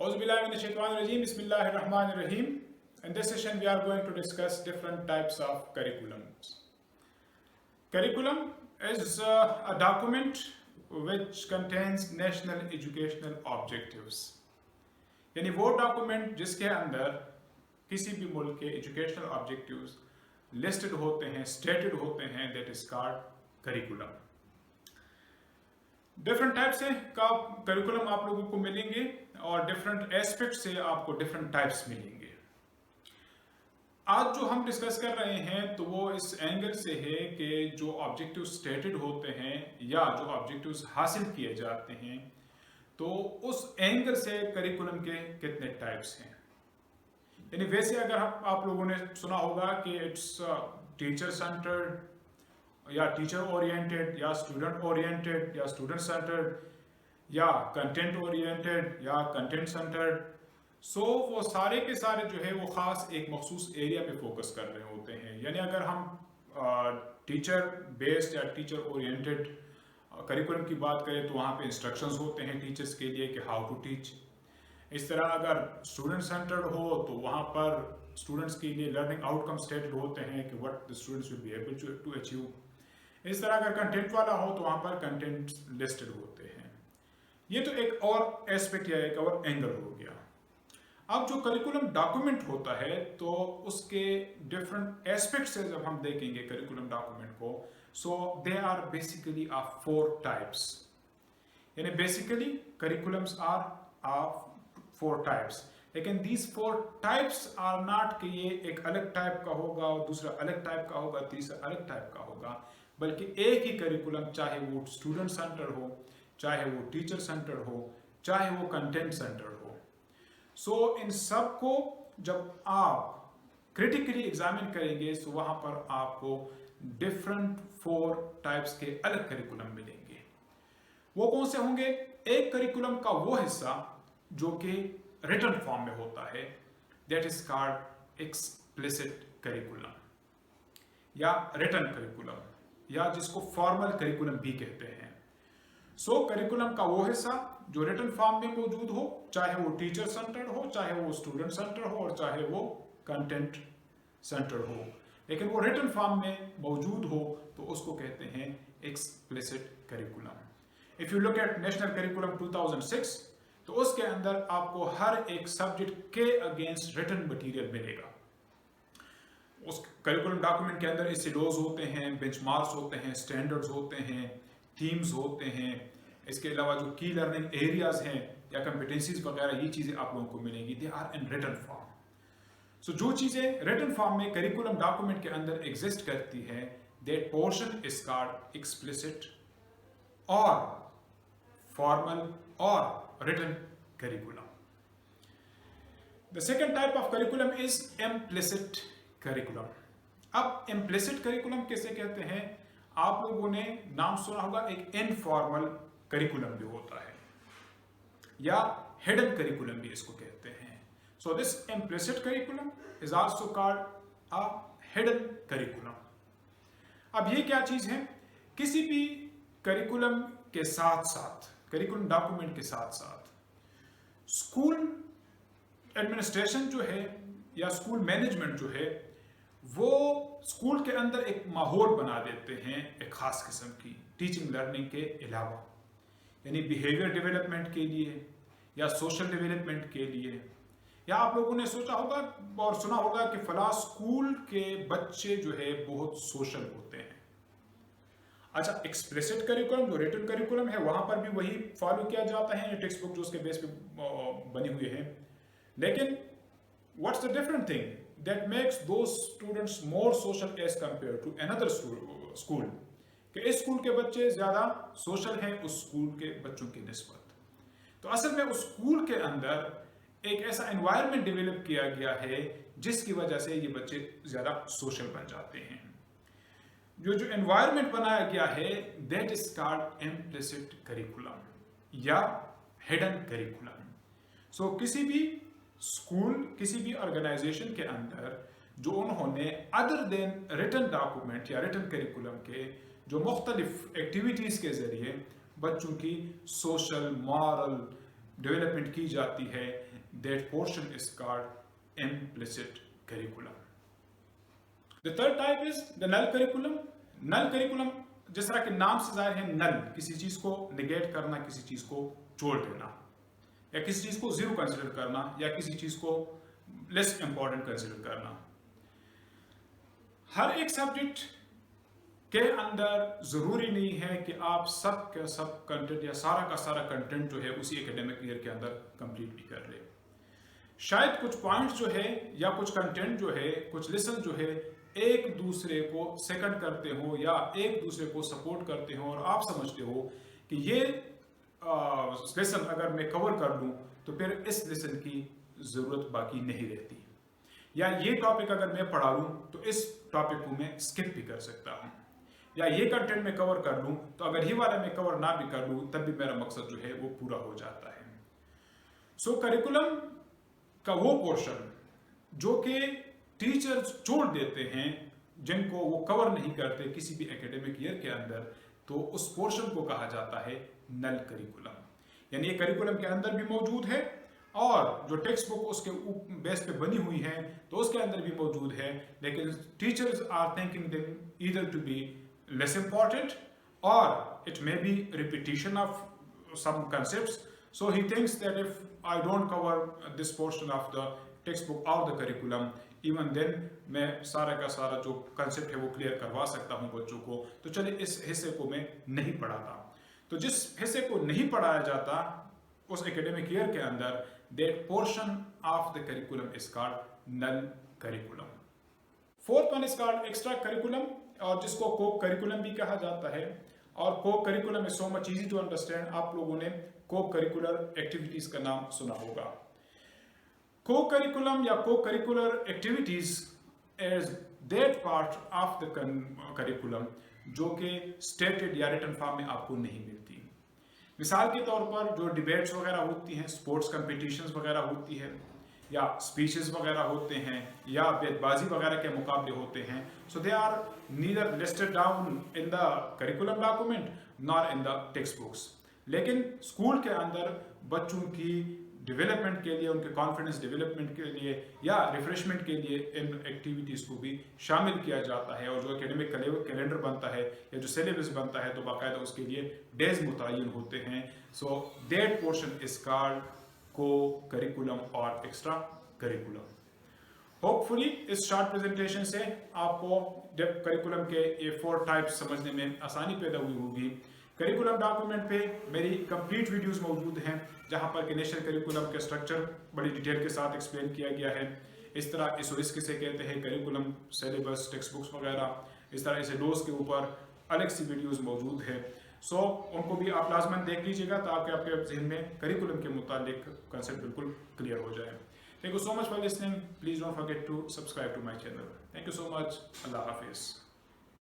Auzubillahiminash-shaytanir-rajeem. Bismillahir-rahmanir-rahim. In this session, we are going to discuss different types of curriculums. Curriculum is a document which contains national educational objectives. यानी वो document जिसके अंदर किसी भी मुल्क के एजुकेशनल ऑब्जेक्टिव्स लिस्टेड होते हैं, स्टेटेड होते हैं, that is called curriculum. Different type से का करिकुलम आप लोगों को मिलेंगे और डिफरेंट एस्पेक्ट से आपको डिफरेंट टाइप्स मिलेंगे. आज जो हम डिस्कस कर रहे हैं तो वो इस एंगल से है कि जो ऑब्जेक्टिव स्टेटेड होते हैं या जो ऑब्जेक्टिव्स हासिल किए जाते हैं तो उस एंगल से करिकुलम के कितने टाइप्स हैं. यानी वैसे अगर आप लोगों ने सुना होगा कि इट्स टीचर सेंटर्ड या टीचर ओरिएंटेड या स्टूडेंट सेंटर्ड या कंटेंट ओरिएंटेड या कंटेंट सेंटर्ड. सो वो सारे के सारे जो है वो ख़ास एक मखसूस एरिया पे फोकस कर रहे होते हैं. यानी अगर हम टीचर बेस्ड या टीचर ओरिएंटेड करिकुलम की बात करें तो वहाँ पे इंस्ट्रक्शंस होते हैं टीचर्स के लिए कि हाउ टू टीच. इस तरह अगर स्टूडेंट सेंटर्ड हो तो वहाँ पर स्टूडेंट्स के लिए लर्निंग आउटकम स्टेटेड होते हैं कि what the students will be able to achieve. इस तरह अगर कंटेंट वाला हो तो वहाँ पर कंटेंट लिस्टेड होते हैं. ये तो एक और एस्पेक्ट या एक और एंगल हो गया. अब जो करिकुलम डॉक्यूमेंट होता है तो उसके डिफरेंट एस्पेक्ट से जब हम देखेंगे करिकुलम डॉक्यूमेंट को, so they are basically of 4 types. यानी basically curriculums are of 4 types. लेकिन दीज 4 टाइप्स आर नॉट कि ये एक अलग टाइप का होगा और दूसरा अलग टाइप का होगा, तीसरा अलग टाइप का होगा, बल्कि एक ही करिकुलम, चाहे वो स्टूडेंट सेंटर हो, चाहे वो टीचर सेंटर हो, चाहे वो कंटेंट सेंटर हो. सो इन सब को जब आप क्रिटिकली एग्जामिन करेंगे तो वहां पर आपको डिफरेंट 4 टाइप्स के अलग करिकुलम मिलेंगे. वो कौन से होंगे? एक करिकुलम का वो हिस्सा जो कि रिटन फॉर्म में होता है, that is called explicit curriculum या रिटन करिकुलम या जिसको फॉर्मल करिकुलम भी कहते हैं. सो करिकुलम का वो हिस्सा जो रिटन फॉर्म में मौजूद हो, चाहे वो टीचर सेंटर्ड हो, चाहे वो स्टूडेंट सेंटर हो और चाहे वो कंटेंट सेंटर हो, लेकिन वो रिटन फॉर्म में मौजूद हो तो उसको कहते हैं explicit curriculum. If you look at national curriculum 2006 तो उसके अंदर आपको हर एक सब्जेक्ट के अगेंस्ट रिटन मटेरियल मिलेगा. उस करिकुलम डॉक्यूमेंट के अंदर सिलोज होते हैं, बेंचमार्क्स होते हैं, स्टैंडर्ड्स होते हैं, थीम्स होते हैं. इसके अलावा जो की लर्निंग एरियाज हैं या कंपिटेंसीज वगैरह, ये चीज़ें आप लोगों को मिलेंगी. They are in written form. So जो चीज़ें रिटन फॉर्म में करिकुलम डॉक्यूमेंट के अंदर एग्जिस्ट करती है, that portion is called explicit और फॉर्मल और written curriculum. The second type of curriculum is implicit curriculum. अब इम्प्लिसिट करिकुलम किसे कहते हैं? आप लोगों ने नाम सुना होगा, एक इनफॉर्मल करिकुलम भी होता है या हिडन करिकुलम भी इसको कहते हैं. So this implicit curriculum is also called a hidden curriculum. अब ये क्या चीज है? किसी भी करिकुलम के साथ साथ, करिकुलम डॉक्यूमेंट के साथ साथ स्कूल एडमिनिस्ट्रेशन जो है या स्कूल मैनेजमेंट जो है वो स्कूल के अंदर एक माहौल बना देते हैं एक खास किस्म की टीचिंग लर्निंग के अलावा. यानी बिहेवियर डेवलपमेंट के लिए या सोशल डेवलपमेंट के लिए. या आप लोगों ने सोचा होगा और सुना होगा कि फला स्कूल के बच्चे जो है बहुत सोशल होते हैं. अच्छा, एक्सप्लिसिट करिकुलम जो रिटन करिकुलम है वहां पर भी वही फॉलो किया जाता है, टेक्स्ट बुक जो उसके बेस पे बने हुए हैं. लेकिन what's the different thing that makes those students more social as compared to another school? कि इस स्कूल के बच्चे ज़्यादा सोशल हैं उस स्कूल के बच्चों की निस्बत. तो असल में उस स्कूल के अंदर एक ऐसा एनवायरनमेंट डेवलप किया गया है जिसकी वजह से ये बच्चे ज़्यादा सोशल बन जाते हैं. जो एनवायरनमेंट बनाया गया है that is called implicit curriculum या हिडन करिकुलम. सो किसी भी स्कूल, किसी भी ऑर्गेनाइजेशन के अंदर जो उन्होंने अदर देन रिटन डॉक्यूमेंट या रिटन करिकुलम के जो मुख्तलिफ एक्टिविटीज़ के ज़रिए बच्चों की सोशल मॉरल डेवलपमेंट की जाती है, that portion is called implicit curriculum. The third type is the null curriculum. Null curriculum जिस तरह के नाम से जाहिर है, नल किसी चीज को निगेट करना, किसी चीज को छोड़ देना, या किसी चीज को जीरो कंसिडर करना, या किसी चीज को लेस इंपॉर्टेंट कंसिडर करना। हर एक सब्जेक्ट के अंदर जरूरी नहीं है कि आप सब का सब कंटेंट या सारा का सारा कंटेंट जो है उसी एकेडमिक ईयर के अंदर कंप्लीट भी कर ले। शायद कुछ पॉइंट्स जो है या कुछ कंटेंट जो है, कुछ लेसन जो है एक दूसरे को सेकंड करते हो या एक दूसरे को सपोर्ट करते हो, और आप समझते हो कि ये लेसन अगर मैं कवर कर लूं तो फिर इस लेसन की जरूरत बाकी नहीं रहती, या ये टॉपिक अगर मैं पढ़ा लूं तो इस टॉपिक को मैं स्किप भी कर सकता हूं, या ये कंटेंट मैं कवर कर लूं तो अगर ये वाला मैं कवर ना भी कर लूं तब भी मेरा मकसद जो है वो पूरा हो जाता है। सो करिकुलम का वो पोर्शन जो कि टीचर्स छोड़ देते हैं, जिनको वो कवर नहीं करते किसी भी एकेडमिक ईयर के अंदर, तो उस पोर्शन को कहा जाता है नल करिकुलम। यानी ये करिकुलम के अंदर भी मौजूद है, और जो टेक्स्ट बुक उसके बेस पे बनी हुई है तो उसके अंदर भी मौजूद है, लेकिन teachers are thinking them either to be less important और it may be repetition of some concepts. So he thinks that if I don't cover this portion of the textbook or the curriculum, even then मैं सारा का सारा जो concept है वो clear करवा सकता हूँ बच्चों को, तो चले इस हिस्से को मैं नहीं पढ़ाता। तो जिस हिस्से को नहीं पढ़ाया जाता उस एकेडमिक ईयर के अंदर, that portion of the curriculum is called null curriculum. Fourth one is called extra curriculum, और जिसको को करिकुलम भी कहा जाता है। और को curriculum is so much easy to understand. आप लोगों ने को करिकुलर एक्टिविटीज का नाम सुना होगा। को करिकुलम या को curricular activities is that part of the curriculum जो कि स्टेटेड या रिटन फॉर्म में आपको नहीं मिलती। मिसाल के तौर पर जो डिबेट्स वगैरह होती हैं, स्पोर्ट्स कंपटीशंस वगैरह होती है, या स्पीचेस वगैरह होते हैं, या बेतबाजी वगैरह के मुकाबले होते हैं, so they are neither listed down in the curriculum document nor in the text books. लेकिन स्कूल के अंदर बच्चों की डेवलपमेंट के लिए, उनके कॉन्फिडेंस डेवलपमेंट के लिए या रिफ्रेशमेंट के लिए इन एक्टिविटीज़ को भी शामिल किया जाता है, और जो एकेडमिक कैलेंडर बनता है या जो सिलेबस बनता है तो बाकायदा उसके लिए डेज मुतय्यन होते हैं। So that portion is called को करिकुलम और एक्स्ट्रा करिकुलम। होपफुली इस शॉर्ट प्रेजेंटेशन से आपको करिकुलम के ये 4 टाइप्स समझने में आसानी पैदा हुई होगी। करिकुलम डॉक्यूमेंट पे मेरी कंप्लीट वीडियोस मौजूद हैं, जहां पर कि नेशनल करिकुलम के स्ट्रक्चर बड़ी डिटेल के साथ एक्सप्लेन किया गया है। इस तरह इस रिस्क किसे कहते हैं, करिकुलम, सिलेबस, टेक्स्ट बुक्स वगैरह, इस तरह इसे डोज के ऊपर अलग सी वीडियोस मौजूद है। सो उनको भी आप लाजमन देख लीजिएगा ताकि आपके जहन में करिकुलम के मुतालिक कंसेप्ट बिल्कुल क्लियर हो जाए। Thank you so much for listening. Please don't forget to subscribe to my channel. Thank you so much. अल्लाह हाफिज़।